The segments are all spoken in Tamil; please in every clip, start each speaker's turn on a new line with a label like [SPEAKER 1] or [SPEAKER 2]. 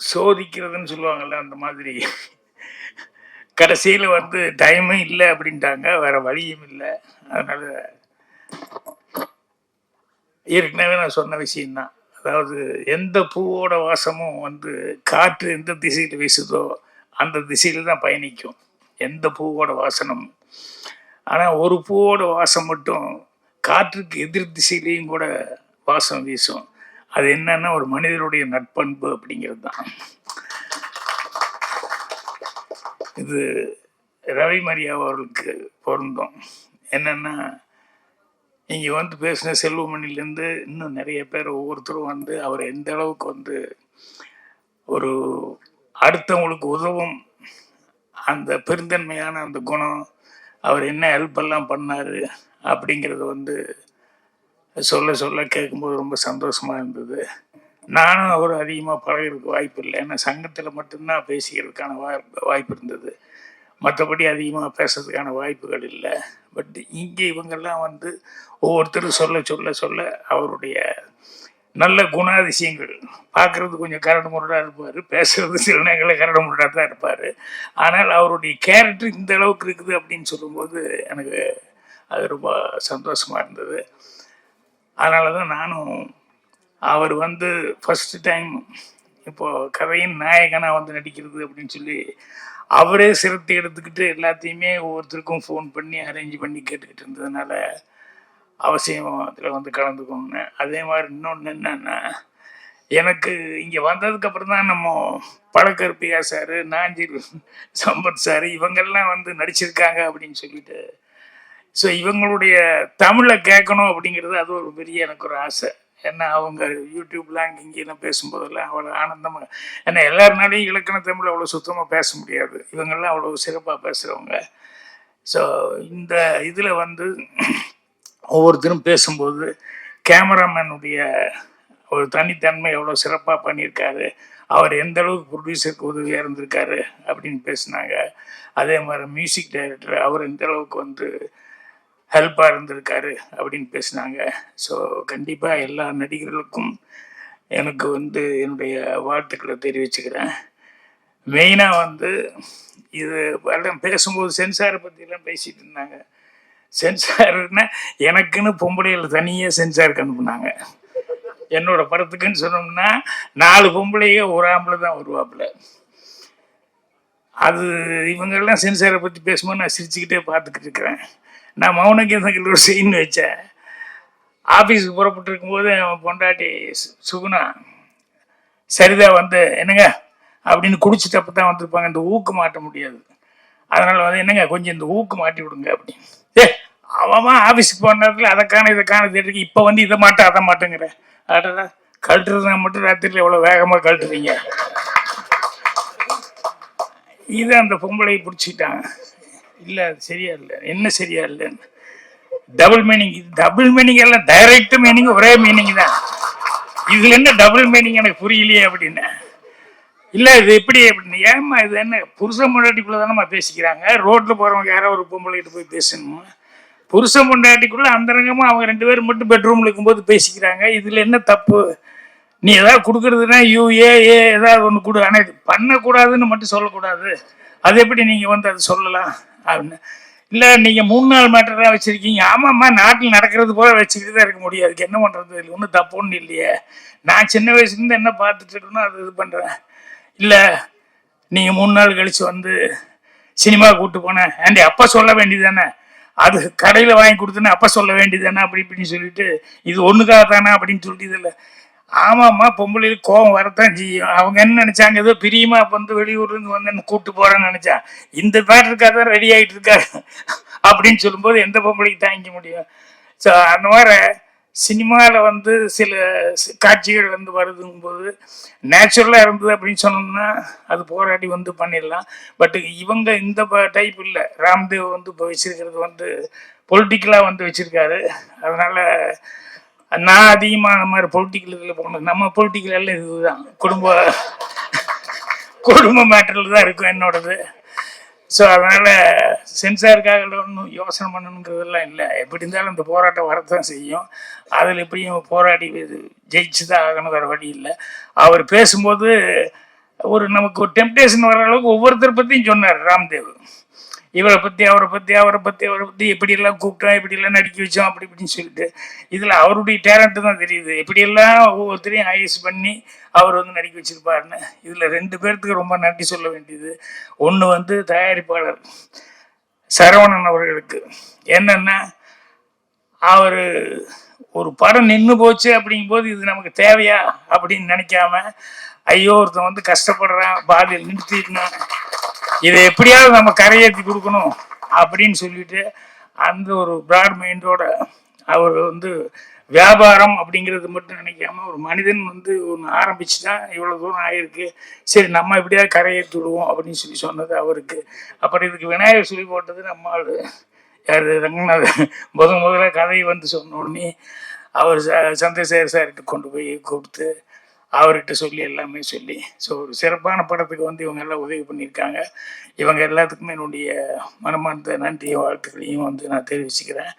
[SPEAKER 1] சோதிக்கிறதுன்னு சொல்லுவாங்கல்ல, அந்த மாதிரி கடைசியில வந்து டைமும் இல்ல அப்படின்ட்டாங்க. வேற வழியும் இல்ல. அதனால ஏற்கனவே நான் சொன்ன விஷயம் தான். அதாவது எந்த பூவோட வாசமும் வந்து காற்று எந்த திசையில வீசுதோ, அந்த திசையில தான் பயணிக்கும். எந்த பூவோட வாசனம். ஆனா ஒரு பூவோட வாசம் மட்டும் காற்றுக்கு எதிர் திசையிலயும் கூட வாசம் வீசும். அது என்னன்னா ஒரு மனிதனுடைய நற்பண்பு அப்படிங்கிறது தான். இது ரவி மரியா அவர்களுக்கு பொருந்தும். என்னன்னா, இங்கே வந்து பேசின செல்வமணிலேருந்து இன்னும் நிறைய பேர் ஒவ்வொருத்தரும் வந்து அவர் எந்த அளவுக்கு வந்து ஒரு அடுத்தவங்களுக்கு உதவும் அந்த பெருந்தன்மையான அந்த குணம், அவர் என்ன ஹெல்ப் எல்லாம் பண்ணார் அப்படிங்கிறது வந்து சொல்ல சொல்ல கேட்கும்போது ரொம்ப சந்தோஷமாக இருந்தது. நானும் அவர் அதிகமாக பழகிறதுக்கு வாய்ப்பு இல்லை. ஏன்னா சங்கத்தில் மட்டும்தான் பேசிக்கிறதுக்கான வாய்ப்பு இருந்தது. மற்றபடி அதிகமாக பேசுறதுக்கான வாய்ப்புகள் இல்லை. பட் இங்கே இவங்கெல்லாம் வந்து ஒவ்வொருத்தரும் சொல்ல சொல்ல சொல்ல அவருடைய நல்ல குணாதிசயங்கள் பார்க்குறது கொஞ்சம் கரடு முரடாக இருப்பார், பேசுறது சில நேரங்களில் கரடு முரடாக தான் இருப்பார். ஆனால் அவருடைய கேரக்டர் இந்த அளவுக்கு இருக்குது அப்படின்னு சொல்லும்போது எனக்கு அது ரொம்ப சந்தோஷமாக இருந்தது. அதனால தான் நானும் அவர் வந்து ஃபஸ்ட்டு டைம் இப்போது கதையின் நாயகனாக வந்து நடிக்கிறது அப்படின்னு சொல்லி அவரே சிரத்தை எடுத்துக்கிட்டு எல்லாத்தையுமே ஒவ்வொருத்தருக்கும் ஃபோன் பண்ணி அரேஞ்ச் பண்ணி கேட்டுக்கிட்டு இருந்ததுனால அவசியம் அதில் வந்து கலந்துக்கோங்க. அதே மாதிரி இன்னொன்று என்னன்னா, எனக்கு இங்கே வந்ததுக்கப்புறம் தான் நம்ம பழக்கருப்பியா சார், நாஞ்சில் சம்பத் சார் இவங்கெல்லாம் வந்து நடிச்சிருக்காங்க அப்படின்னு சொல்லிட்டு, ஸோ இவங்களுடைய தமிழை கேட்கணும் அப்படிங்கிறது அது ஒரு பெரிய எனக்கு ஒரு ஆசை. ஏன்னா அவங்க யூடியூப்லாம் இங்கெல்லாம் பேசும்போதெல்லாம் அவ்வளோ ஆனந்தமாக, ஏன்னா எல்லாருனாலையும் இலக்கண தமிழ் அவ்வளோ சுத்தமாக பேச முடியாது. இவங்கெல்லாம் அவ்வளோ சிறப்பாக பேசுகிறவங்க. ஸோ இந்த இதில் வந்து ஒவ்வொருத்தரும் பேசும்போது கேமராமேனுடைய ஒரு தனித்தன்மை எவ்வளோ சிறப்பாக பண்ணியிருக்காரு, அவர் எந்த அளவுக்கு ப்ரொடியூசருக்கு உதவியாக இருந்திருக்காரு அப்படின்னு பேசினாங்க. அதே மாதிரி மியூசிக் டைரக்டர் அவர் எந்த அளவுக்கு வந்து ஹெல்ப்பாக இருந்திருக்காரு அப்படின்னு பேசினாங்க. ஸோ கண்டிப்பாக எல்லா நடிகர்களுக்கும் எனக்கு வந்து என்னுடைய வாழ்த்துக்களை தெரிவிச்சுக்கிறேன். மெயினாக வந்து இது எல்லாம் பேசும்போது சென்சாரை பற்றிலாம் பேசிகிட்டு இருந்தாங்க. சென்சார்னா எனக்குன்னு பொம்பளைகள் தனியாக சென்சாருக்கு அனுப்புனாங்க. என்னோட படத்துக்குன்னு சொன்னோம்னா 4 பொம்பளைங்க ஒரு ஆம்பளை தான் வருவாப்புல. அது இவங்கெல்லாம் சென்சாரை பற்றி பேசும்போது நான் சிரிச்சுக்கிட்டே பார்த்துக்கிட்டு இருக்கிறேன். நான் மௌனகீதங்கள் ஒரு சீன் வச்சேன். ஆஃபீஸுக்கு புறப்பட்டு இருக்கும்போது அவன் பொண்டாட்டி சுகுணா சரிதா வந்து என்னங்க அப்படின்னு குடிச்சிட்டப்ப தான் வந்திருப்பாங்க. இந்த ஊக்கு மாட்ட முடியாது, அதனால வந்து என்னங்க கொஞ்சம் இந்த ஊக்கு மாட்டி விடுங்க அப்படின்னு. அவன் ஆஃபீஸுக்கு போன நேரத்தில் அதைக்கான இதைக்கான தேடிக்கு இப்போ வந்து இதை மாட்டேன் அதை மாட்டேங்கிற அடடா கழட்டுறதுனா மட்டும் ராத்திரியில் எவ்வளோ வேகமாக கழட்டுறீங்க. இதை அந்த பொம்பளையை பிடிச்சிட்டாங்க. இல்லை அது சரியா இல்லை, என்ன சரியா இல்லைன்னு டபுள் மீனிங். டபுள் மீனிங் எல்லாம் டைரக்ட் மீனிங் ஒரே மீனிங் தான். இதுல என்ன டபுள் மீனிங் எனக்கு புரியலையே அப்படின்னு. இல்லை இது எப்படி அப்படின்னு, ஏமா இது என்ன புருஷன் பொண்டாட்டிக்குள்ள தானேம்மா பேசிக்கிறாங்க, ரோட்டில் போகிறவங்க யாரோ ஒரு பொம்பளைகிட்ட போய் பேசணுமா? புருஷன் பொண்டாட்டிக்குள்ள அந்தரங்கமாக அவங்க 2 பேரும் மட்டும் பெட்ரூமில் இருக்கும்போது பேசிக்கிறாங்க. இதில் என்ன தப்பு? நீ ஏதாவது கொடுக்குறதுனா யூஏ ஏதாவது ஒன்று கொடு, ஆனால் இது பண்ணக்கூடாதுன்னு மட்டும் சொல்லக்கூடாது. அது எப்படி நீங்கள் வந்து அது சொல்லலாம் அப்படின்னு. இல்லை நீங்கள் 3 நாள் மேட்டராக வச்சுருக்கீங்க. ஆமாம்மா நாட்டில் நடக்கிறது போல வச்சுக்கிட்டு தான் இருக்க முடியாது, அதுக்கு என்ன பண்ணுறது, இல்லை ஒன்றும் தப்பு ஒன்றும் இல்லையே. நான் சின்ன வயசுலேருந்து என்ன பார்த்துட்டு இருக்கணும் அது இது பண்ணுறேன். இல்லை நீங்கள் 3 நாள் கழித்து வந்து சினிமா கூப்பிட்டு போனேன் ஆண்டி அப்போ சொல்ல வேண்டியது தானே, அது கடையில் வாங்கி கொடுத்தேன்னு அப்போ சொல்ல வேண்டியது தானே அப்படி இப்படின்னு சொல்லிட்டு இது ஒன்றுக்காக தானே அப்படின்னு சொல்லிட்டு இதில்லை. ஆமாம்மா பொம்பளைக்கு கோபம் வரத்தான் செய்யும். அவங்க என்ன நினச்சாங்க, ஏதோ பிரியமா வந்து வெளியூர்லேருந்து வந்து என்ன கூப்பிட்டு போகிறேன்னு நினச்சா, இந்த பேட்டருக்காக தான் ரெடி ஆகிட்டு இருக்காரு அப்படின்னு சொல்லும்போது எந்த பொம்பளைக்கு தாங்கிக்க முடியும்? ஸோ அந்த மாதிரி சினிமாவில் வந்து சில காட்சிகள் வந்து வருதுங்கும்போது நேச்சுரலாக இருந்தது அப்படின்னு சொன்னோம்னா அது போராடி வந்து பண்ணிடலாம். பட் இவங்க இந்த டைப் இல்லை. ராம்தேவ் வந்து இப்போ வச்சிருக்கிறது வந்து பொலிட்டிக்கலாக வந்து வச்சுருக்காரு. அதனால் நான் அதிகமாக அந்த மாதிரி பொலிட்டிக்கல் இதில் போகணும். நம்ம பொலிட்டிக்கல் எல்லாம் இதுதான் குடும்ப மேட்டரில் தான் இருக்கும் என்னோடது. ஸோ அதனால் சென்சாருக்காக ஒன்றும் யோசனை பண்ணணுங்கிறதெல்லாம் இல்லை. எப்படி இருந்தாலும் இந்த போராட்டம் வரத்தான் செய்யும். அதில் எப்படியும் போராடி ஜெயிச்சு தான் ஆகணும், வேறு வழி இல்லை. அவர் பேசும்போது நமக்கு ஒரு டெம்டேஷன் வர அளவுக்கு ஒவ்வொருத்தர் பற்றியும் சொன்னார் ராம்தேவ். இவரை பற்றி அவரை பற்றி எப்படியெல்லாம் கூப்பிட்டோம், எப்படியெல்லாம் நடிக்க வச்சோம், அப்படி இப்படின்னு சொல்லிட்டு இதில் அவருடைய டேலண்ட்டு தான் தெரியுது. எப்படியெல்லாம் ஒவ்வொருத்தரையும் ஐஸ் பண்ணி அவர் வந்து நடிக்க வச்சிருப்பாருன்னு. இதில் 2 பேர்த்துக்கு ரொம்ப நன்றி சொல்ல வேண்டியது. ஒன்று தயாரிப்பாளர் சரவணன் அவர்களுக்கு. என்னன்னா, அவர் ஒரு படம் நின்று போச்சு அப்படிங்கும்போது இது நமக்கு தேவையா அப்படின்னு நினைக்காம, ஐயோ ஒருத்தன் வந்து கஷ்டப்படுறான், பாதியில் நிறுத்திடணும், இதை எப்படியாவது நம்ம கரையேற்றி கொடுக்கணும் அப்படின்னு சொல்லிட்டு அந்த ஒரு பிராட் மைண்டோட அவர் வந்து வியாபாரம் அப்படிங்கிறது மட்டும் நினைக்காம ஒரு மனிதன் வந்து ஒன்று ஆரம்பிச்சுட்டா இவ்வளோ தூரம் ஆயிருக்கு, சரி நம்ம எப்படியாவது கரையேற்றி விடுவோம் அப்படின்னு சொன்னது அவருக்கு. அப்புறம் இதுக்கு விநாயகர் சொல்லி போட்டது நம்ம யார் ரங்கநாதன் முதல்ல கதையை வந்து சொன்ன உடனே அவர் சந்திரசேகர் சார்கிட்ட கொண்டு போய் கொடுத்து அவர்கிட்ட சொல்லி எல்லாமே சொல்லி, ஸோ ஒரு சிறப்பான படத்துக்கு வந்து இவங்க எல்லாம் உதவி பண்ணியிருக்காங்க. இவங்க எல்லாத்துக்குமே என்னுடைய மனமார்ந்த நன்றியும் வாழ்த்துக்களையும் வந்து நான் தெரிவிச்சுக்கிறேன்.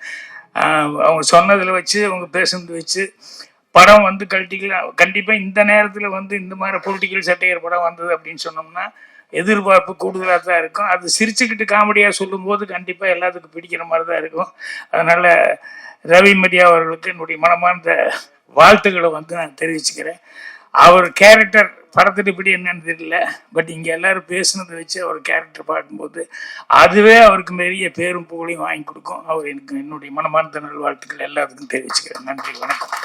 [SPEAKER 1] அவங்க சொன்னதில் வச்சு அவங்க பேசுனது வச்சு படம் வந்து கண்டிப்பாக இந்த நேரத்தில் வந்து இந்த மாதிரி பொலிட்டிக்கல் சட்டையர் படம் வந்தது அப்படின்னு சொன்னோம்னா எதிர்பார்ப்பு கூடுதலாக தான் இருக்கும். அது சிரிச்சுக்கிட்டு காமெடியாக சொல்லும்போது கண்டிப்பாக எல்லாத்துக்கும் பிடிக்கிற மாதிரி தான் இருக்கும். அதனால் ரவி மரியா அவர்களுக்கு என்னுடைய மனமார்ந்த வாழ்த்துக்களை வந்து நான் தெரிவிச்சுக்கிறேன். அவர் கேரக்டர் படத்துட்டு இப்படி என்னன்னு தெரியல, பட் இங்கே எல்லாரும் பேசுனதை வச்சு அவர் கேரக்டர் பார்க்கும்போது அதுவே அவருக்கு பெரிய பேரும் புகழையும் வாங்கி கொடுக்கும். அவர் எனக்கு என்னுடைய மனமார்ந்த நல்வாழ்த்துக்கள் எல்லாத்துக்கும் தெரிவிச்சுக்கிறேன். நன்றி, வணக்கம்.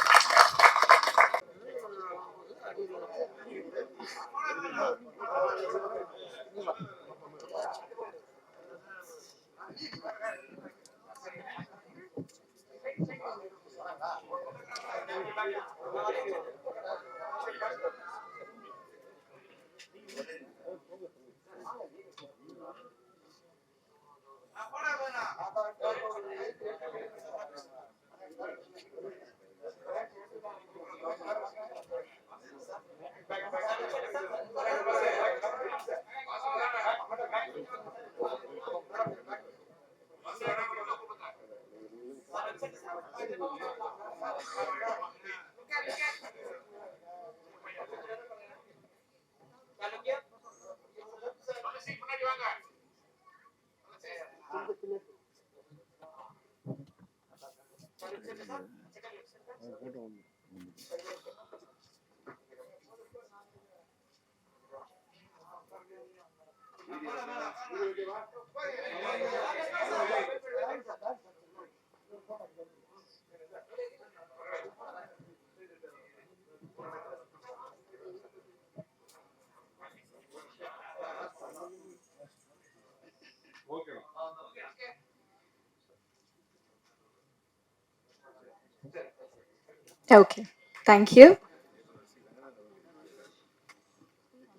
[SPEAKER 2] Okay, thank you.